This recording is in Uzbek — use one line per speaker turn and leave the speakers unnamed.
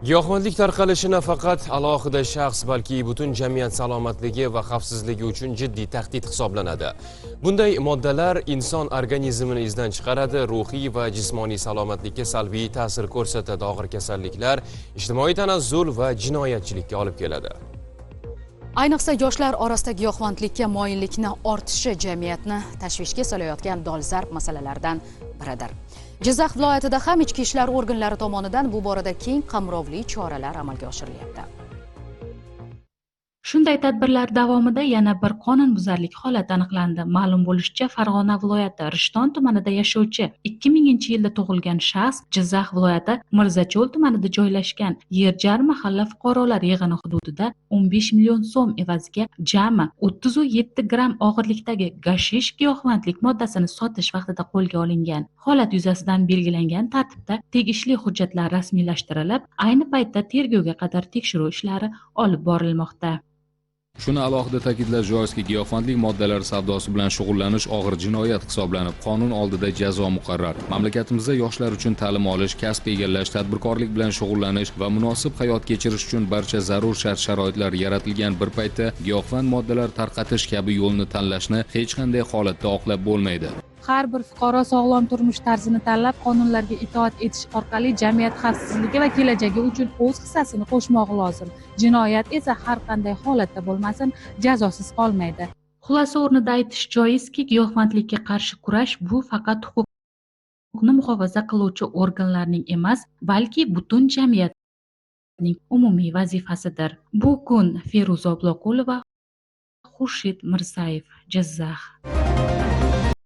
Giyohvandlik tarqalishi nafaqat alohida shaxs, balki butun jamiyat salomatligi va xavfsizligi uchun jiddiy tahdid hisoblanadi. Bunday moddalar inson organizmini izdan chiqaradi, ruhiy va jismoniy salomatlikka salbiy ta'sir ko'rsatadi, og'ir kasalliklar, ijtimoiy tanazzul va jinoyatchilikka olib keladi.
Ayniqsa yoshlar orasida giyohvandlikka moyillikni ortishi jamiyatni tashvishga solayotgan dolzarb masalalardan biridir. Jizzax viloyatida ham ichki ishlar organlari tomonidan bu borada keng qamrovli choralar amalga oshirilyapti.
Shunday tadbirlar davomida yana bir qonunbuzarlik holati aniqlandi. Ma'lum bo'lishicha, Farg'ona viloyati Rishton tumanida yashovchi 2000-yilda tug'ilgan shaxs Jizzax viloyati Mirzacho'l tumanida joylashgan Yerjar mahalla fuqarolar yig'ini hududida 15 million so'm evaziga jami 37 gramm og'irlikdagi gashish giyohvandlik moddasini sotish vaqtida qo'lga olingan. Holat yuzasidan belgilangan tartibda tegishli hujjatlar rasmiylashtirilib, ayni paytda tergovga qadar tekshiruv ishlari olib borilmoqda.
Shuni alohida ta'kidlash joizki, giyohvandlik moddalari savdosi bilan shug'ullanish og'ir jinoyat hisoblanib, qonun oldida jazo muqarrar. Mamlakatimizda yoshlar uchun ta'lim olish, kasb egallash, tadbirkorlik bilan shug'ullanish va munosib hayot kechirish uchun barcha zarur shart-sharoitlar yaratilgan bir paytda giyohvand moddalar tarqatish kabi yo'lni tanlashni hech qanday holatda oqlab bo'lmaydi.
Har bir fuqaro sog'lom turmush tarzini tanlab, qonunlarga itoat etish orqali jamiyat xavfsizligi va kelajagi uchun o'z hissasini qo'shmog'i lozim. Jinoyat esa har qanday holatda bo'lmasin, jazosiz qolmaydi. Xulosa o'rnida aytish joizki, giyohvandlikka qarshi kurash bu faqat huquqni muhofaza qiluvchi organlarning emas, balki butun jamiyatning umumiy vazifasidir. Bu kun Feruza Obloqulova, Xurshid Mirzayev, Jizzax.